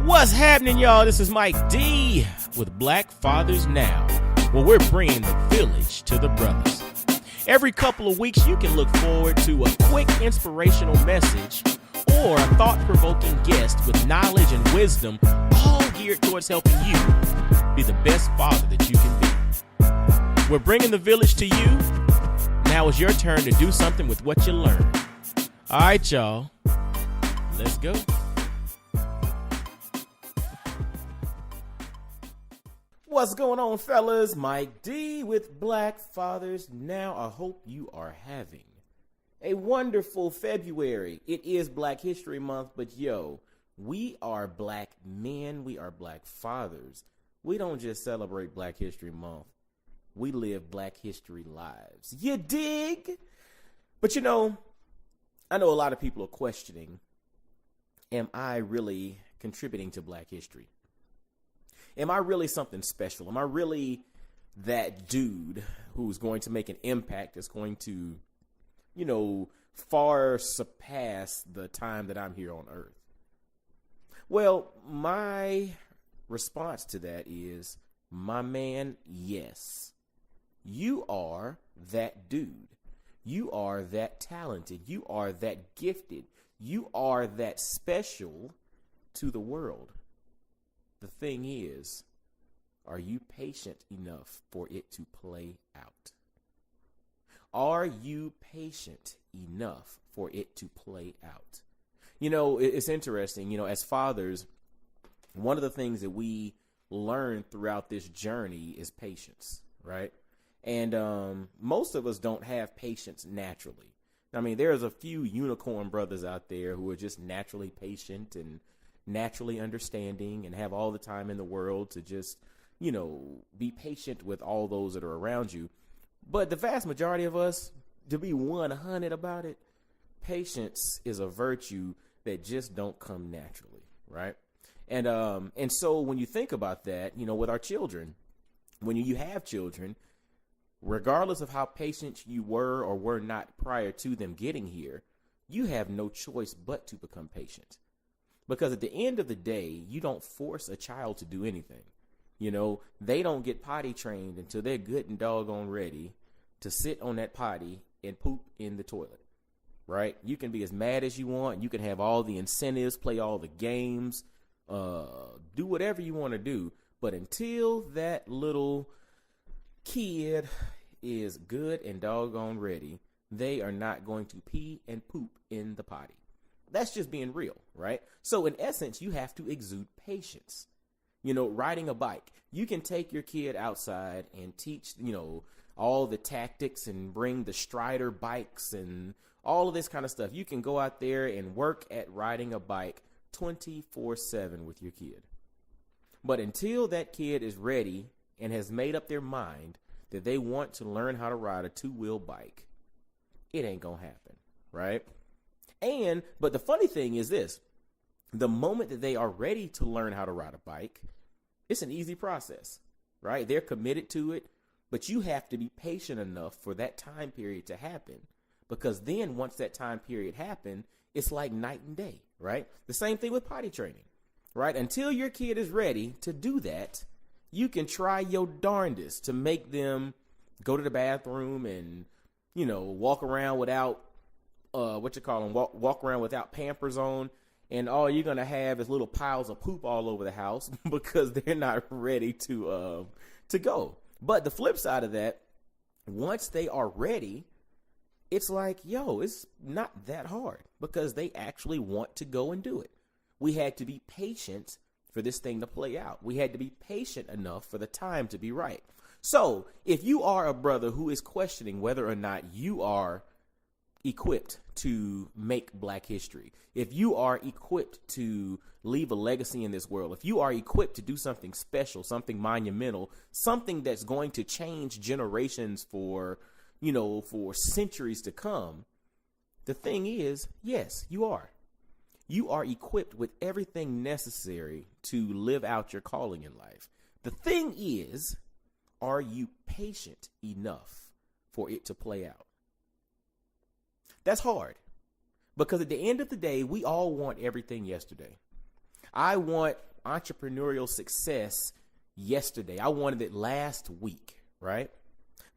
What's happening, y'all? This is Mike D with BlackFathersnow, where we're bringing the village to the brothers. Every couple of weeks, you can look forward to a quick inspirational message or a thought-provoking guest with knowledge and wisdom, all geared towards helping you be the best father that you can be. We're bringing the village to you. Now it's your turn to do something with what you learned. All right, y'all. Let's go. What's going on, fellas? Mike D with BlackFathersnow. I hope you are having a wonderful February. It is Black History Month, but yo, we are black men. We are black fathers. We don't just celebrate Black History Month. We live Black History lives. You dig? But you know, I know a lot of people are questioning, am I really contributing to Black history? Am I really something special? Am I really that dude who's going to make an impact, that's going to, you know, far surpass the time that I'm here on earth? Well, my response to that is, my man, yes. You are that dude. You are that talented. You are that gifted. You are that special to the world. The thing is, are you patient enough for it to play out? Are you patient enough for it to play out? You know, it's interesting, you know, as fathers, one of the things that we learn throughout this journey is patience, right? And most of us don't have patience naturally. I mean, there's a few unicorn brothers out there who are just naturally patient and naturally understanding and have all the time in the world to just, you know, be patient with all those that are around you. But the vast majority of us, to be 100 about it, patience is a virtue that just don't come naturally, right? And so when you think about that, you know, with our children, when you have children, regardless of how patient you were or were not prior to them getting here, you have no choice but to become patient. Because at the end of the day, you don't force a child to do anything. You know, they don't get potty trained until they're good and doggone ready to sit on that potty and poop in the toilet, right? You can be as mad as you want. You can have all the incentives, play all the games, do whatever you want to do. But until that little kid is good and doggone ready, they are not going to pee and poop in the potty. That's just being real, right? So in essence, you have to exude patience. You know, riding a bike, you can take your kid outside and teach, you know, all the tactics and bring the Strider bikes and all of this kind of stuff. You can go out there and work at riding a bike 24/7 with your kid. But until that kid is ready and has made up their mind that they want to learn how to ride a two-wheel bike, it ain't gonna happen, right? But the funny thing is this, the moment that they are ready to learn how to ride a bike, it's an easy process, right? They're committed to it, but you have to be patient enough for that time period to happen, because then once that time period happens, it's like night and day, right? The same thing with potty training, right? Until your kid is ready to do that, you can try your darndest to make them go to the bathroom and, you know, walk around without walk around without Pampers on, and all you're gonna have is little piles of poop all over the house because they're not ready to go. But the flip side of that, once they are ready, it's like, yo, it's not that hard because they actually want to go and do it. We had to be patient for this thing to play out. We had to be patient enough for the time to be right. So if you are a brother who is questioning whether or not you are equipped to make Black history, if you are equipped to leave a legacy in this world, if you are equipped to do something special, something monumental, something that's going to change generations for, you know, for centuries to come, the thing is, yes, you are. You are equipped with everything necessary to live out your calling in life. The thing is, are you patient enough for it to play out? That's hard, because at the end of the day, we all want everything yesterday. I want entrepreneurial success yesterday. I wanted it last week, right?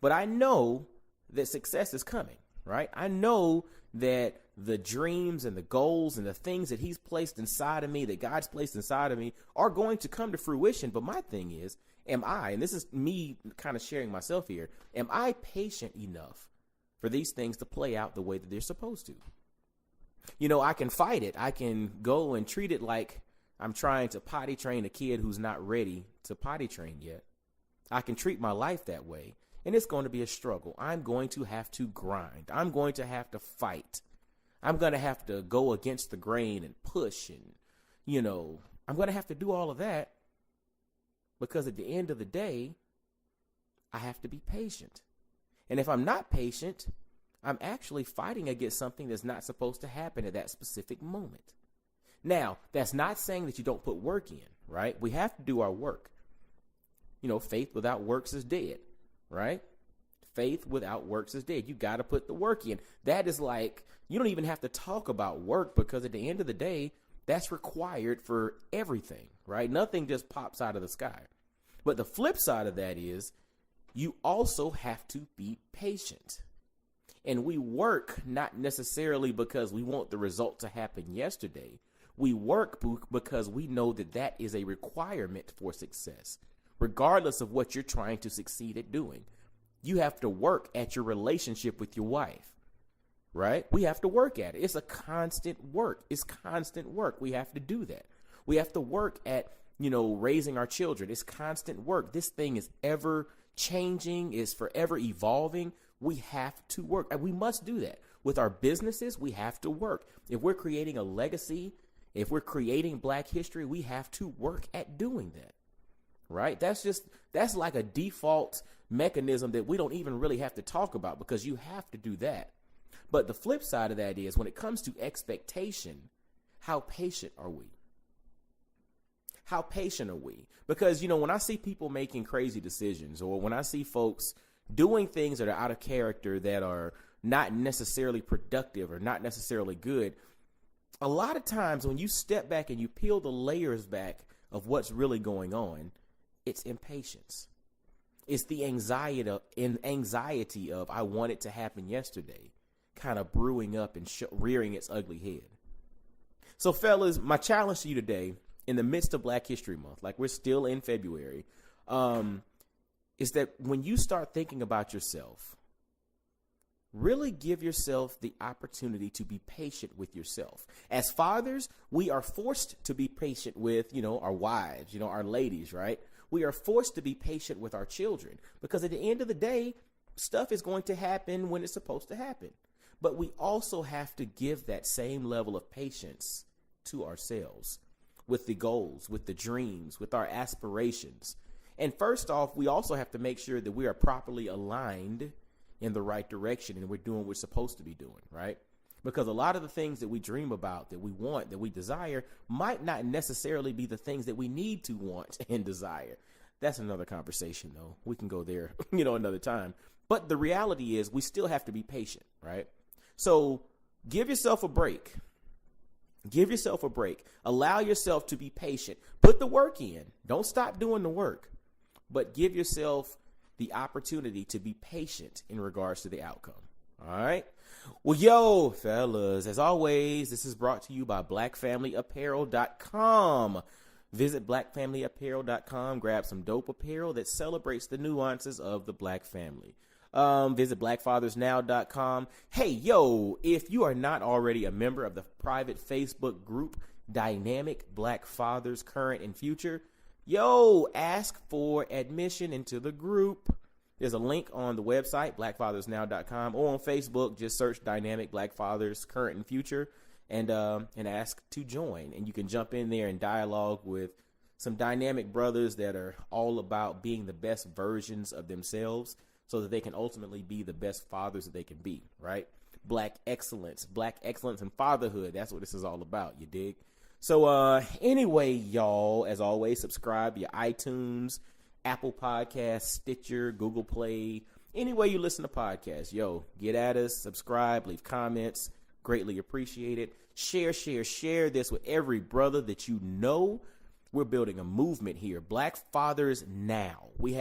But I know that success is coming, right? I know that the dreams and the goals and the things that he's placed inside of me, that God's placed inside of me, are going to come to fruition. But my thing is, am I, and this is me kind of sharing myself here, am I patient enough for these things to play out the way that they're supposed to? You know, I can fight it. I can go and treat it like I'm trying to potty train a kid who's not ready to potty train yet. I can treat my life that way, and it's going to be a struggle. I'm going to have to grind. I'm going to have to fight. I'm going to have to go against the grain and push, and, you know, I'm going to have to do all of that, because at the end of the day, I have to be patient. And if I'm not patient, I'm actually fighting against something that's not supposed to happen at that specific moment. Now, that's not saying that you don't put work in, right? We have to do our work. You know, faith without works is dead, right? Faith without works is dead. You got to put the work in. That is like, you don't even have to talk about work, because at the end of the day, that's required for everything, right? Nothing just pops out of the sky. But the flip side of that is you also have to be patient. And we work not necessarily because we want the result to happen yesterday. We work because we know that that is a requirement for success, regardless of what you're trying to succeed at doing. You have to work at your relationship with your wife, right? We have to work at it. It's a constant work. It's constant work. We have to do that. We have to work at, you know, raising our children. It's constant work. This thing is ever changing, is forever evolving. We have to work, and we must do that. With our businesses, we have to work. If we're creating a legacy, if we're creating Black history, we have to work at doing that, right? That's like a default mechanism that we don't even really have to talk about, because you have to do that. But the flip side of that is, when it comes to expectation, how patient are we? How patient are we? Because, you know, when I see people making crazy decisions, or when I see folks doing things that are out of character, that are not necessarily productive or not necessarily good, a lot of times when you step back and you peel the layers back of what's really going on, it's impatience. It's the anxiety of I want it to happen yesterday, kind of brewing up and rearing its ugly head. So, fellas, my challenge to you today, in the midst of Black History Month, like we're still in February, is that when you start thinking about yourself, really give yourself the opportunity to be patient with yourself. As fathers, we are forced to be patient with, you know, our wives, you know, our ladies, right? We are forced to be patient with our children, because at the end of the day, stuff is going to happen when it's supposed to happen. But we also have to give that same level of patience to ourselves, with the goals, with the dreams, with our aspirations. And first off, we also have to make sure that we are properly aligned in the right direction, and we're doing what we're supposed to be doing, right? Because a lot of the things that we dream about, that we want, that we desire, might not necessarily be the things that we need to want and desire. That's another conversation, though. We can go there, you know, another time. But the reality is, we still have to be patient, right? So give yourself a break. Give yourself a break. Allow yourself to be patient. Put the work in. Don't stop doing the work. But give yourself the opportunity to be patient in regards to the outcome. All right. Well, yo, fellas, as always, this is brought to you by BlackFamilyApparel.com. Visit BlackFamilyApparel.com. Grab some dope apparel that celebrates the nuances of the Black family. Visit BlackFathersnow.com. Hey, yo, if you are not already a member of the private Facebook group, Dynamic Black Fathers Current and Future, yo, ask for admission into the group. There's a link on the website, BlackFathersNow.com, or on Facebook. Just search Dynamic Black Fathers Current and Future and ask to join. And you can jump in there and dialogue with some dynamic brothers that are all about being the best versions of themselves, so that they can ultimately be the best fathers that they can be, right? Black excellence and fatherhood. That's what this is all about. You dig? So anyway, y'all, as always, subscribe to your iTunes, Apple Podcasts, Stitcher, Google Play, any way you listen to podcasts. Yo, get at us, subscribe, leave comments. Greatly appreciate it. Share this with every brother that you know. We're building a movement here. Black Fathers Now. We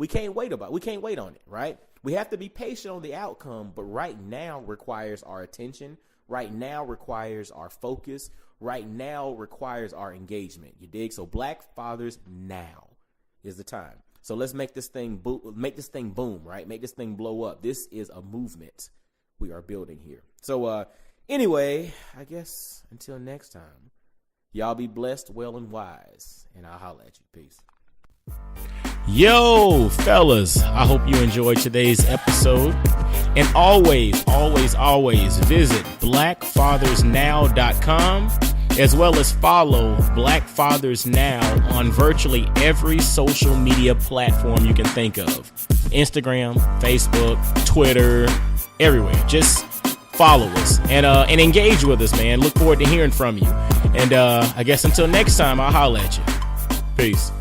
can't wait on it, right? We have to be patient on the outcome, but right now requires our attention. Right now requires our focus. Right now requires our engagement. You dig? So Black Fathers Now is the time. So let's make this thing boom, right? Make this thing blow up. This is a movement we are building here. So anyway, I guess until next time, y'all be blessed, well, and wise, and I'll holler at you. Peace. Yo, fellas, I hope you enjoyed today's episode. And always visit BlackFathersnow.com, as well as follow Black Fathers Now on virtually every social media platform you can think of. Instagram, Facebook, Twitter, everywhere. Just follow us and engage with us, man. Look forward to hearing from you. And I guess until next time, I'll holler at you. Peace.